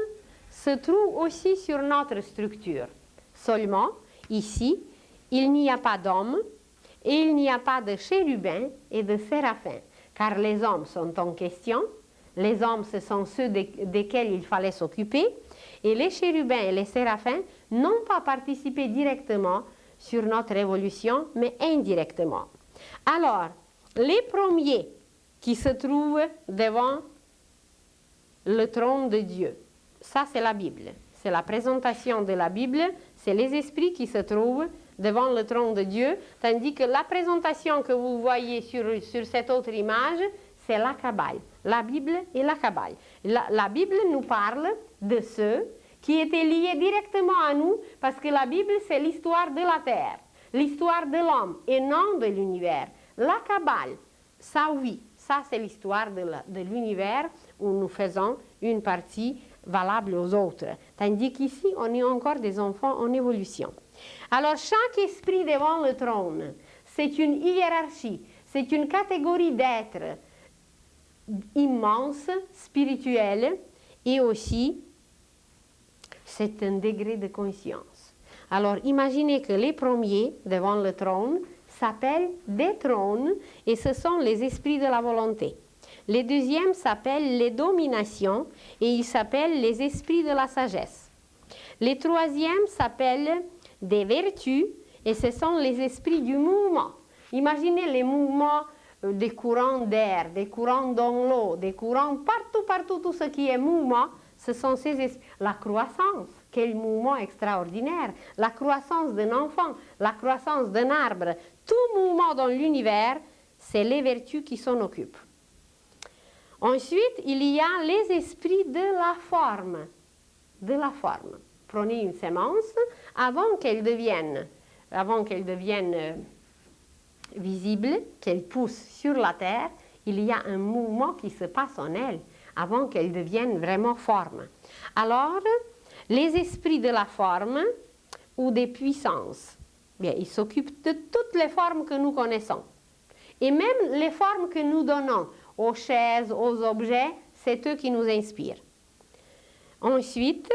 se trouvent aussi sur notre structure. Seulement, ici, il n'y a pas d'hommes et il n'y a pas de chérubins et de séraphins, car les hommes sont en question. Les hommes, ce sont ceux desquels il fallait s'occuper, et les chérubins et les séraphins n'ont pas participé directement sur notre évolution, mais indirectement. Alors, les premiers qui se trouvent devant le trône de Dieu, ça c'est la Bible, c'est la présentation de la Bible, c'est les esprits qui se trouvent devant le trône de Dieu, tandis que la présentation que vous voyez sur cette autre image, c'est la Kabbale, la Bible et la Kabbale. La Bible nous parle de ceux qui étaient liés directement à nous, parce que la Bible, c'est l'histoire de la terre, l'histoire de l'homme et non de l'univers. La Kabbale, ça oui, ça c'est l'histoire de l'univers où nous faisons une partie valable aux autres. Tandis qu'ici, on est encore des enfants en évolution. Alors, chaque esprit devant le trône, c'est une hiérarchie, c'est une catégorie d'êtres immense, spirituel, et aussi, c'est un degré de conscience. Alors, imaginez que les premiers devant le trône s'appellent des trônes, et ce sont les esprits de la volonté. Les deuxièmes s'appellent les dominations, et ils s'appellent les esprits de la sagesse. Les troisièmes s'appellent des vertus, et ce sont les esprits du mouvement. Imaginez les mouvements des courants d'air, des courants dans l'eau, des courants partout, tout ce qui est mouvement, ce sont ces esprits. La croissance, quel mouvement extraordinaire! La croissance d'un enfant, la croissance d'un arbre, tout mouvement dans l'univers, c'est les vertus qui s'en occupent. Ensuite, il y a les esprits de la forme. De la forme. Prenez une semence, avant qu'elle devienne visible, qu'elle pousse sur la terre, il y a un mouvement qui se passe en elle, avant qu'elle devienne vraiment forme. Alors, les esprits de la forme ou des puissances, bien, ils s'occupent de toutes les formes que nous connaissons. Et même les formes que nous donnons aux chaises, aux objets, c'est eux qui nous inspirent. Ensuite,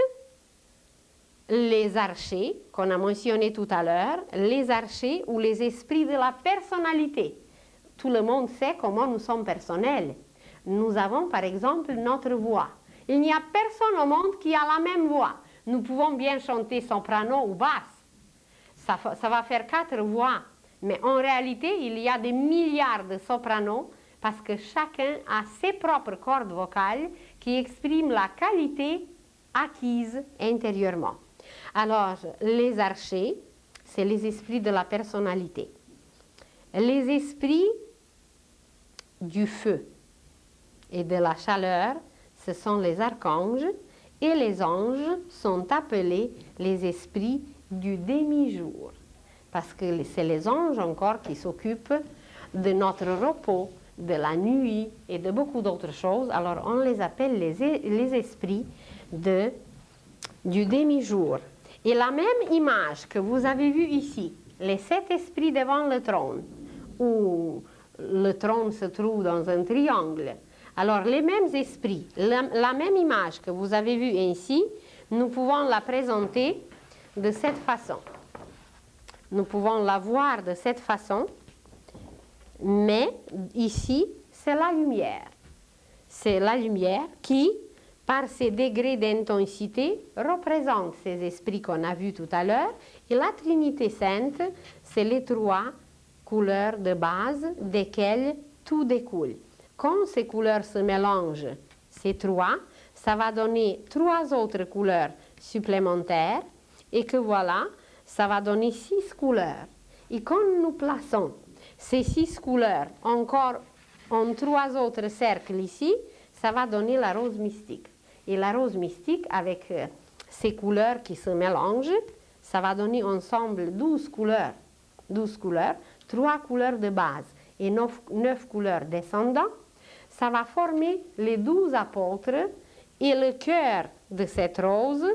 les archers, qu'on a mentionné tout à l'heure, les archers ou les esprits de la personnalité. Tout le monde sait comment nous sommes personnels. Nous avons par exemple notre voix. Il n'y a personne au monde qui a la même voix. Nous pouvons bien chanter soprano ou basse. Ça va faire 4 voix. Mais en réalité, il y a des milliards de sopranos parce que chacun a ses propres cordes vocales qui expriment la qualité acquise intérieurement. Alors, les archers, c'est les esprits de la personnalité. Les esprits du feu et de la chaleur, ce sont les archanges, et les anges sont appelés les esprits du demi-jour, parce que c'est les anges encore qui s'occupent de notre repos, de la nuit et de beaucoup d'autres choses. Alors on les appelle les esprits du demi-jour. Et la même image que vous avez vue ici, les 7 esprits devant le trône, où le trône se trouve dans un triangle. Alors les mêmes esprits, la même image que vous avez vue ici, nous pouvons la présenter de cette façon. Nous pouvons la voir de cette façon, mais ici, c'est la lumière. C'est la lumière qui par ces degrés d'intensité, représente ces esprits qu'on a vus tout à l'heure. Et la Trinité Sainte, c'est les trois couleurs de base desquelles tout découle. Quand ces couleurs se mélangent, ces trois, ça va donner trois autres couleurs supplémentaires et que voilà, ça va donner 6 couleurs. Et quand nous plaçons ces 6 couleurs encore en 3 autres cercles ici, ça va donner la rose mystique. Et la rose mystique, avec ces couleurs qui se mélangent, ça va donner ensemble 12 couleurs. 12 couleurs, 3 couleurs de base et 9 couleurs descendants. Ça va former les 12 apôtres et le cœur de cette rose,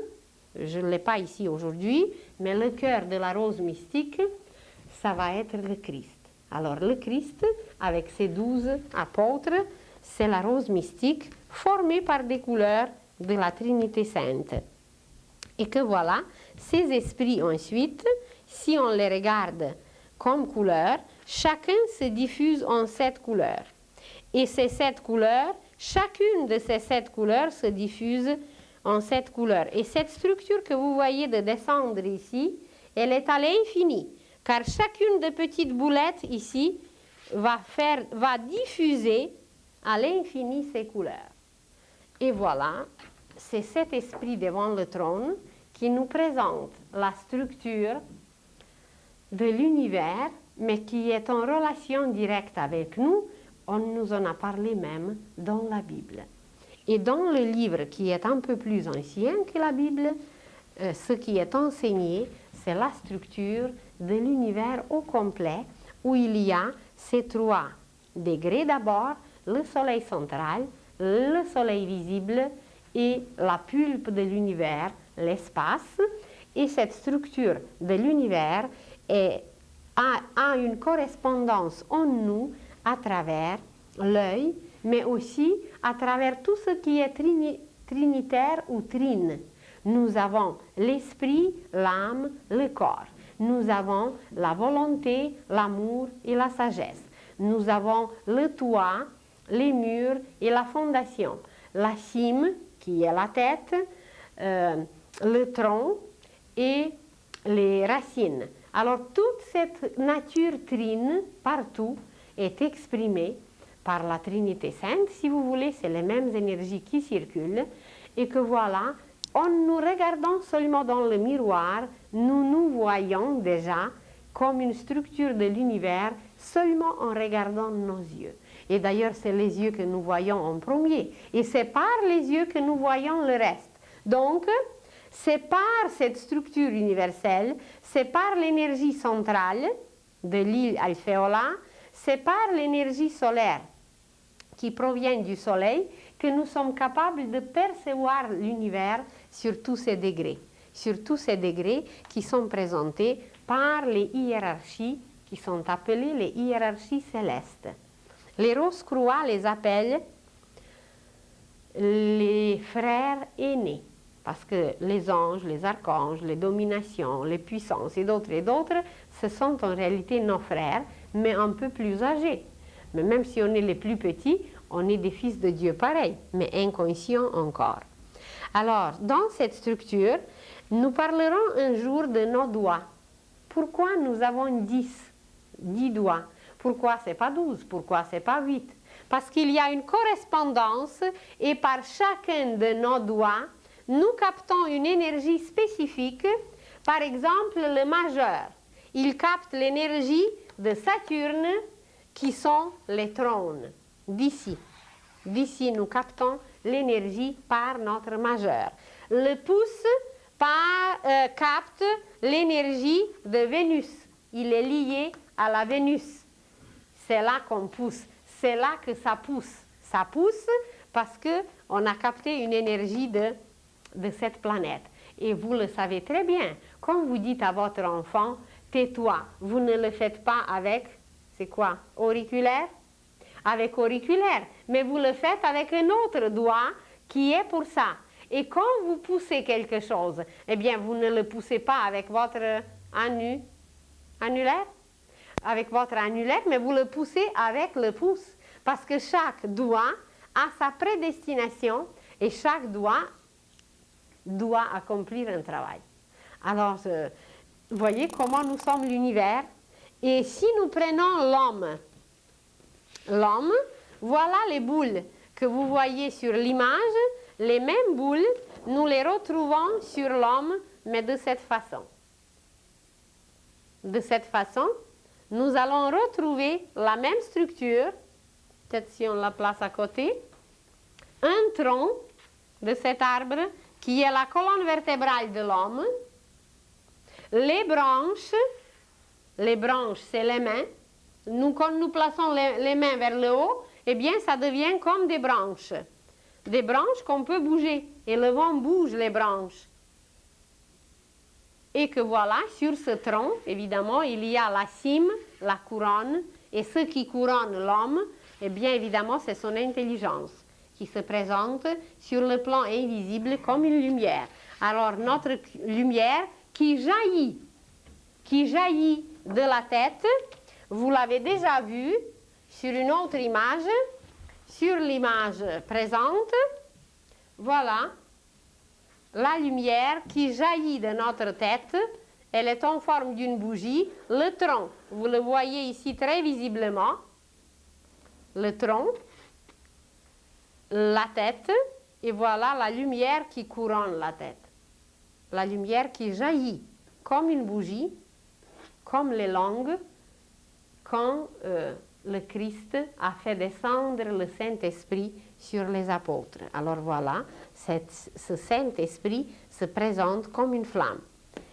je ne l'ai pas ici aujourd'hui, mais le cœur de la rose mystique, ça va être le Christ. Alors le Christ, avec ses 12 apôtres, c'est la rose mystique formée par des couleurs de la Trinité Sainte. Et que voilà, ces esprits ensuite, si on les regarde comme couleurs, chacun se diffuse en 7 couleurs. Et ces 7 couleurs, chacune de ces 7 couleurs se diffuse en 7 couleurs. Et cette structure que vous voyez de descendre ici, elle est à l'infini, car chacune des petites boulettes ici va diffuser à l'infini ces couleurs. Et voilà, c'est cet esprit devant le trône qui nous présente la structure de l'univers, mais qui est en relation directe avec nous. On nous en a parlé même dans la Bible. Et dans le livre qui est un peu plus ancien que la Bible, ce qui est enseigné, c'est la structure de l'univers au complet, où il y a ces 3 degrés d'abord, le soleil central, le soleil visible et la pulpe de l'univers, l'espace. Et cette structure de l'univers a une correspondance en nous à travers l'œil, mais aussi à travers tout ce qui est trinitaire ou trine. Nous avons l'esprit, l'âme, le corps. Nous avons la volonté, l'amour et la sagesse. Nous avons le toit, les murs et la fondation. La cime, qui est la tête, le tronc et les racines. Alors toute cette nature trine, partout, est exprimée par la Trinité Sainte. Si vous voulez, c'est les mêmes énergies qui circulent. Et que voilà, en nous regardant seulement dans le miroir, nous nous voyons déjà comme une structure de l'univers seulement en regardant nos yeux. Et d'ailleurs, c'est les yeux que nous voyons en premier. Et c'est par les yeux que nous voyons le reste. Donc, c'est par cette structure universelle, c'est par l'énergie centrale de l'île alvéolaire, c'est par l'énergie solaire qui provient du soleil que nous sommes capables de percevoir l'univers sur tous ces degrés qui sont présentés par les hiérarchies qui sont appelées les hiérarchies célestes. Les Rose-Croix les appellent les frères aînés, parce que les anges, les archanges, les dominations, les puissances et d'autres, ce sont en réalité nos frères, mais un peu plus âgés. Mais même si on est les plus petits, on est des fils de Dieu pareils, mais inconscients encore. Alors, dans cette structure, nous parlerons un jour de nos doigts. Pourquoi nous avons 10 doigts? Pourquoi ce n'est pas 12? Pourquoi ce n'est pas 8? Parce qu'il y a une correspondance et par chacun de nos doigts, nous captons une énergie spécifique. Par exemple, le majeur, il capte l'énergie de Saturne qui sont les trônes d'ici. D'ici, nous captons l'énergie par notre majeur. Le pouce capte l'énergie de Vénus. Il est lié à la Vénus. C'est là qu'on pousse. C'est là que ça pousse. Ça pousse parce qu'on a capté une énergie de cette planète. Et vous le savez très bien. Quand vous dites à votre enfant, tais-toi, vous ne le faites pas avec, c'est quoi, auriculaire? Avec auriculaire. Mais vous le faites avec un autre doigt qui est pour ça. Et quand vous poussez quelque chose, eh bien, vous ne le poussez pas avec votre annulaire, avec votre annulaire, mais vous le poussez avec le pouce. Parce que chaque doigt a sa prédestination et chaque doit accomplir un travail. Alors, vous voyez comment nous sommes l'univers. Et si nous prenons l'homme, voilà les boules que vous voyez sur l'image. Les mêmes boules, nous les retrouvons sur l'homme, mais de cette façon. De cette façon, nous allons retrouver la même structure, peut-être si on la place à côté, un tronc de cet arbre qui est la colonne vertébrale de l'homme. Les branches, c'est les mains. Quand nous plaçons les mains vers le haut, eh bien, ça devient comme des branches. Des branches qu'on peut bouger. Et le vent bouge les branches. Et que voilà, sur ce tronc, évidemment, il y a la cime, la couronne. Et ce qui couronne l'homme, eh bien, évidemment, c'est son intelligence qui se présente sur le plan invisible comme une lumière. Alors, notre lumière qui jaillit de la tête, vous l'avez déjà vu sur une autre image, sur l'image présente, voilà, la lumière qui jaillit de notre tête, elle est en forme d'une bougie, le tronc, vous le voyez ici très visiblement, le tronc, la tête, et voilà la lumière qui couronne la tête, la lumière qui jaillit comme une bougie, comme les langues, quand le Christ a fait descendre le Saint-Esprit sur les apôtres. Alors voilà, ce Saint-Esprit se présente comme une flamme.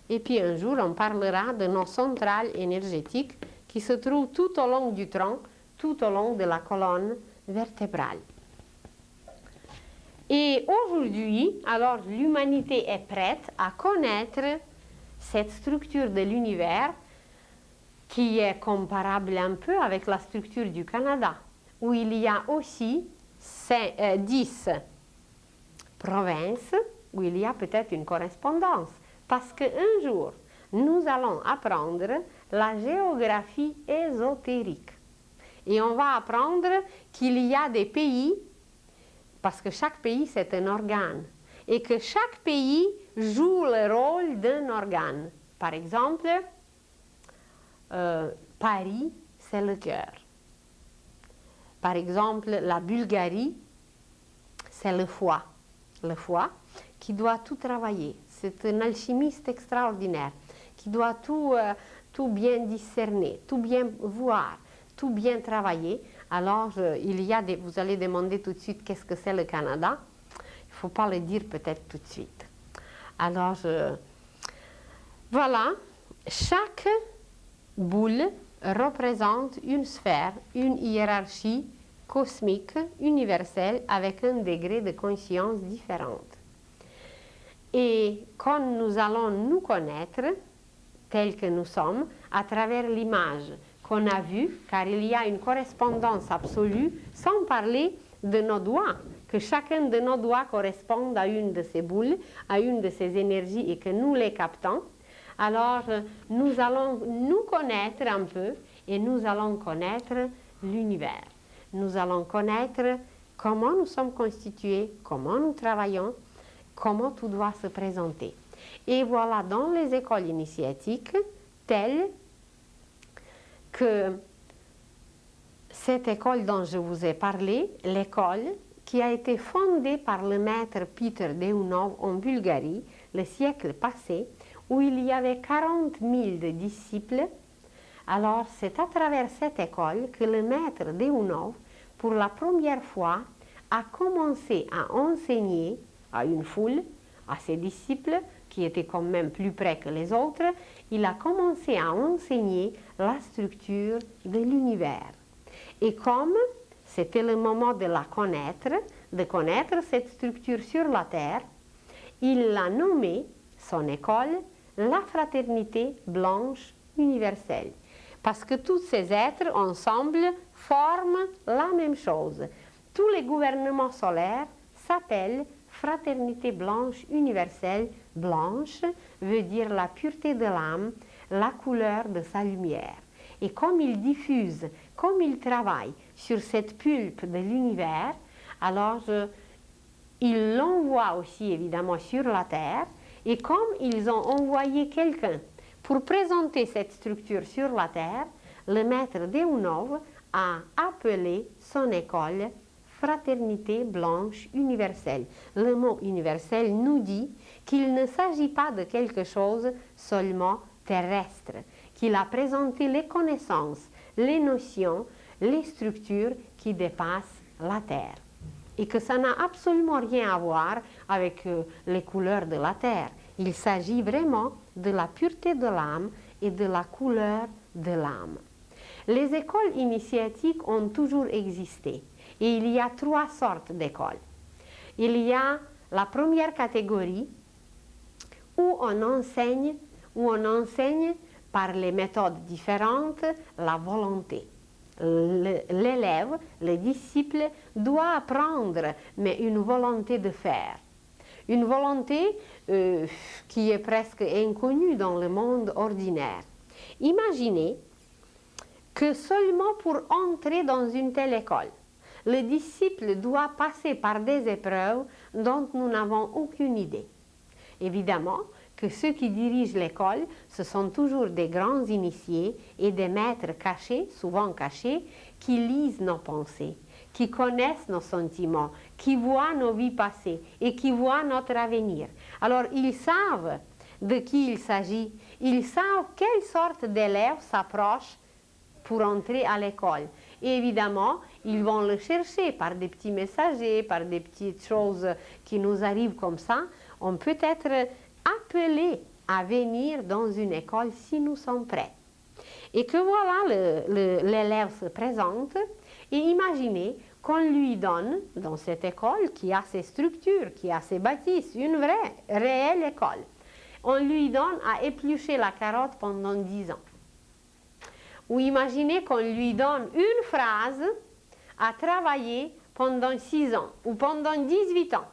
Et puis un jour, on parlera de nos centrales énergétiques qui se trouvent tout au long du tronc, tout au long de la colonne vertébrale. Et aujourd'hui, alors l'humanité est prête à connaître cette structure de l'univers qui est comparable un peu avec la structure du Canada, où il y a aussi 10 provinces, où il y a peut-être une correspondance. Parce qu'un jour, nous allons apprendre la géographie ésotérique. Et on va apprendre qu'il y a des pays, parce que chaque pays c'est un organe, et que chaque pays joue le rôle d'un organe. Par exemple, Paris, c'est le cœur. Par exemple, la Bulgarie, c'est le foie qui doit tout travailler. C'est un alchimiste extraordinaire qui doit tout bien discerner, tout bien voir, tout bien travailler. Alors, vous allez demander tout de suite qu'est-ce que c'est le Canada. Il ne faut pas le dire peut-être tout de suite. Alors, voilà, chaque boule représente une sphère, une hiérarchie cosmique, universelle, avec un degré de conscience différent. Et quand nous allons nous connaître, tels que nous sommes, à travers l'image qu'on a vue, car il y a une correspondance absolue, sans parler de nos doigts, que chacun de nos doigts corresponde à une de ces boules, à une de ces énergies et que nous les captons, alors nous allons nous connaître un peu et nous allons connaître l'univers. Nous allons connaître comment nous sommes constitués, comment nous travaillons, comment tout doit se présenter. Et voilà, dans les écoles initiatiques, telles que cette école dont je vous ai parlé, l'école qui a été fondée par le maître Peter Deunov en Bulgarie le siècle passé, où il y avait 40 000 de disciples. Alors c'est à travers cette école que le maître Deunov, pour la première fois, a commencé à enseigner à une foule, à ses disciples, qui étaient quand même plus près que les autres, il a commencé à enseigner la structure de l'univers. Et comme c'était le moment de la connaître, de connaître cette structure sur la Terre, il l'a nommée, son école, la fraternité blanche universelle. Parce que tous ces êtres ensemble forment la même chose. Tous les gouvernements solaires s'appellent fraternité blanche universelle. Blanche veut dire la pureté de l'âme, la couleur de sa lumière. Et comme il diffuse, comme il travaille sur cette pulpe de l'univers, alors ils l'envoient aussi évidemment sur la terre, et comme ils ont envoyé quelqu'un pour présenter cette structure sur la terre, le maître Deunov a appelé son école Fraternité Blanche Universelle. Le mot universel nous dit qu'il ne s'agit pas de quelque chose seulement terrestre, qu'il a présenté les connaissances, les notions, les structures qui dépassent la terre. Et que ça n'a absolument rien à voir avec les couleurs de la terre. Il s'agit vraiment de la pureté de l'âme et de la couleur de l'âme. Les écoles initiatiques ont toujours existé et il y a 3 sortes d'écoles. Il y a la première catégorie où on enseigne par les méthodes différentes la volonté. L'élève, le disciple, doit apprendre, mais une volonté de faire. Une volonté qui est presque inconnue dans le monde ordinaire. Imaginez que seulement pour entrer dans une telle école, le disciple doit passer par des épreuves dont nous n'avons aucune idée. Évidemment que ceux qui dirigent l'école, ce sont toujours des grands initiés et des maîtres cachés, souvent cachés, qui lisent nos pensées, qui connaissent nos sentiments, qui voient nos vies passées et qui voient notre avenir. Alors ils savent de qui il s'agit, ils savent quelle sorte d'élèves s'approche pour entrer à l'école. Et évidemment, ils vont le chercher par des petits messagers, par des petites choses qui nous arrivent comme ça. On peut être appelé à venir dans une école si nous sommes prêts. Et que voilà, l'élève se présente et imaginez qu'on lui donne, dans cette école qui a ses structures, qui a ses bâtisses, une vraie, réelle école, on lui donne à éplucher la carotte pendant 10 ans. Ou imaginez qu'on lui donne une phrase à travailler pendant 6 ans ou pendant 18 ans.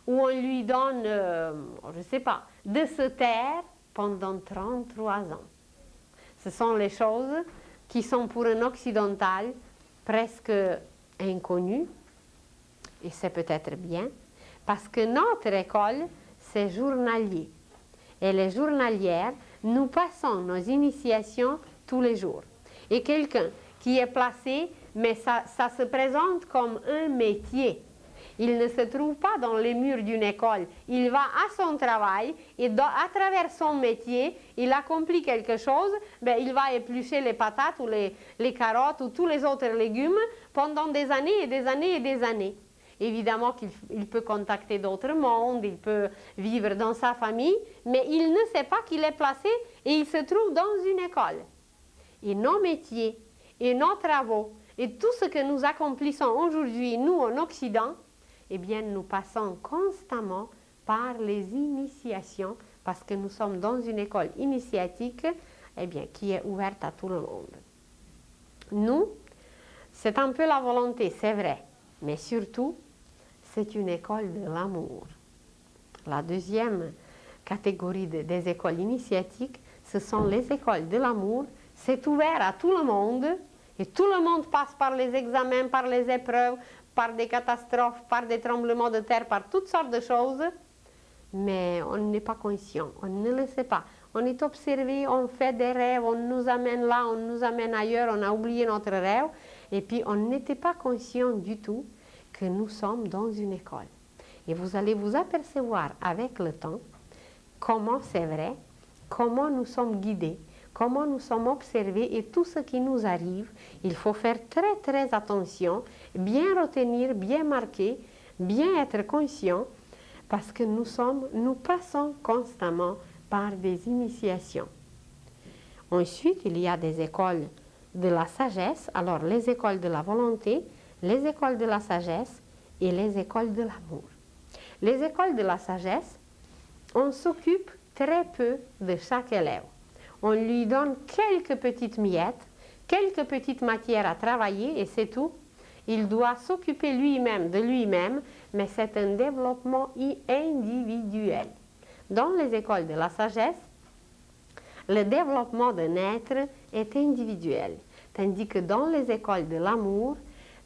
Ou on lui donne, je ne sais pas, de se taire pendant 33 ans. Ce sont les choses qui sont pour un occidental presque inconnues, et c'est peut-être bien, parce que notre école, c'est journalier. Et les journalières, nous passons nos initiations tous les jours. Et quelqu'un qui est placé, mais ça se présente comme un métier. Il ne se trouve pas dans les murs d'une école. Il va à son travail et à travers son métier, il accomplit quelque chose, ben, il va éplucher les patates ou les carottes ou tous les autres légumes pendant des années et des années et des années. Évidemment qu'il peut contacter d'autres mondes, il peut vivre dans sa famille, mais il ne sait pas qu'il est placé et il se trouve dans une école. Et nos métiers, et nos travaux, et tout ce que nous accomplissons aujourd'hui, nous en Occident, eh bien, nous passons constamment par les initiations parce que nous sommes dans une école initiatique eh bien, qui est ouverte à tout le monde. Nous, c'est un peu la volonté, c'est vrai, mais surtout, c'est une école de l'amour. La deuxième catégorie des écoles initiatiques, ce sont les écoles de l'amour. C'est ouvert à tout le monde et tout le monde passe par les examens, par les épreuves, par des catastrophes, par des tremblements de terre, par toutes sortes de choses, mais on n'est pas conscient, on ne le sait pas. On est observé, on fait des rêves, on nous amène là, on nous amène ailleurs, on a oublié notre rêve, et puis on n'était pas conscient du tout que nous sommes dans une école. Et vous allez vous apercevoir avec le temps comment c'est vrai, comment nous sommes guidés, comment nous sommes observés et tout ce qui nous arrive, il faut faire très très attention, bien retenir, bien marquer, bien être conscient parce que nous passons constamment par des initiations. Ensuite, il y a des écoles de la sagesse, alors les écoles de la volonté, les écoles de la sagesse et les écoles de l'amour. Les écoles de la sagesse, on s'occupe très peu de chaque élève. On lui donne quelques petites miettes, quelques petites matières à travailler et c'est tout. Il doit s'occuper lui-même de lui-même, mais c'est un développement individuel. Dans les écoles de la sagesse, le développement d'un être est individuel, tandis que dans les écoles de l'amour,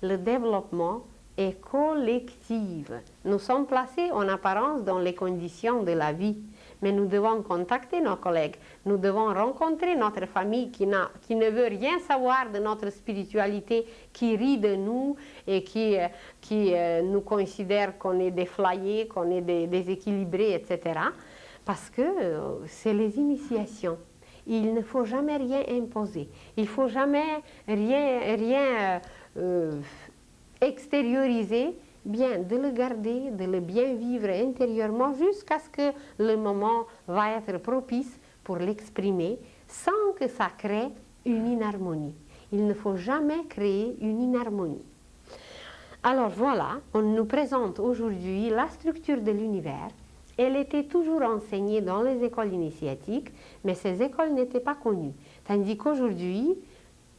le développement est collective. Nous sommes placés en apparence dans les conditions de la vie, mais nous devons contacter nos collègues, nous devons rencontrer notre famille qui ne veut rien savoir de notre spiritualité, qui rit de nous et qui nous considère qu'on est déflayés, qu'on est déséquilibrés, etc. Parce que c'est les initiations. Il ne faut jamais rien imposer, il ne faut jamais rien extérioriser, bien de le garder, de le bien vivre intérieurement jusqu'à ce que le moment va être propice pour l'exprimer sans que ça crée une inharmonie. Il ne faut jamais créer une inharmonie. Alors voilà, on nous présente aujourd'hui la structure de l'univers. Elle était toujours enseignée dans les écoles initiatiques, mais ces écoles n'étaient pas connues. Tandis qu'aujourd'hui,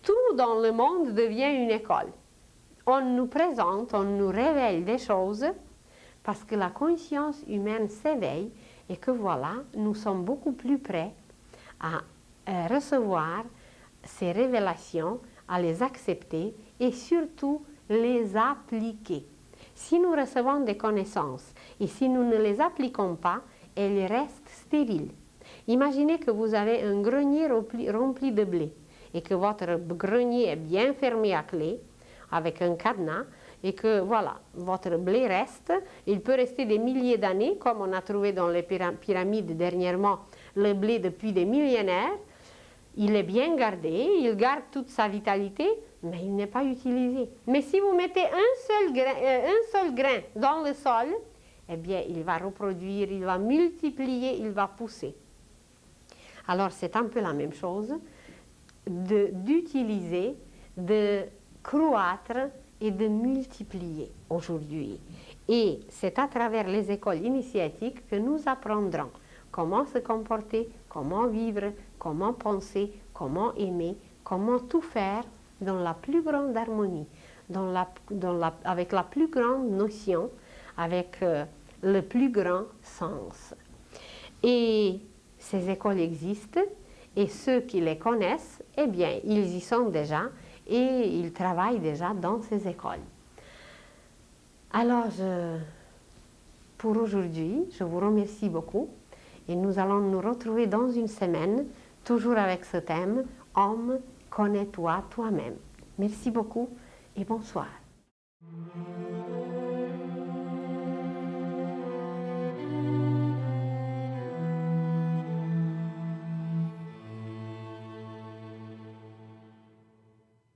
tout dans le monde devient une école. On nous présente, on nous révèle des choses parce que la conscience humaine s'éveille et que voilà, nous sommes beaucoup plus prêts à recevoir ces révélations, à les accepter et surtout les appliquer. Si nous recevons des connaissances et si nous ne les appliquons pas, elles restent stériles. Imaginez que vous avez un grenier rempli de blé et que votre grenier est bien fermé à clé, avec un cadenas, et que voilà, votre blé reste, il peut rester des milliers d'années, comme on a trouvé dans les pyramides dernièrement, le blé depuis des millénaires, il est bien gardé, il garde toute sa vitalité, mais il n'est pas utilisé. Mais si vous mettez un seul grain dans le sol, eh bien, il va reproduire, il va multiplier, il va pousser. Alors, c'est un peu la même chose d'utiliser, de croître et de multiplier aujourd'hui. Et c'est à travers les écoles initiatiques que nous apprendrons comment se comporter, comment vivre, comment penser, comment aimer, comment tout faire dans la plus grande harmonie, avec la plus grande notion, avec le plus grand sens. Et ces écoles existent et ceux qui les connaissent, eh bien, ils y sont déjà et ils travaillent déjà dans ces écoles. Alors, pour aujourd'hui, je vous remercie beaucoup et nous allons nous retrouver dans une semaine, toujours avec ce thème « Homme, connais-toi toi-même ». Merci beaucoup et bonsoir.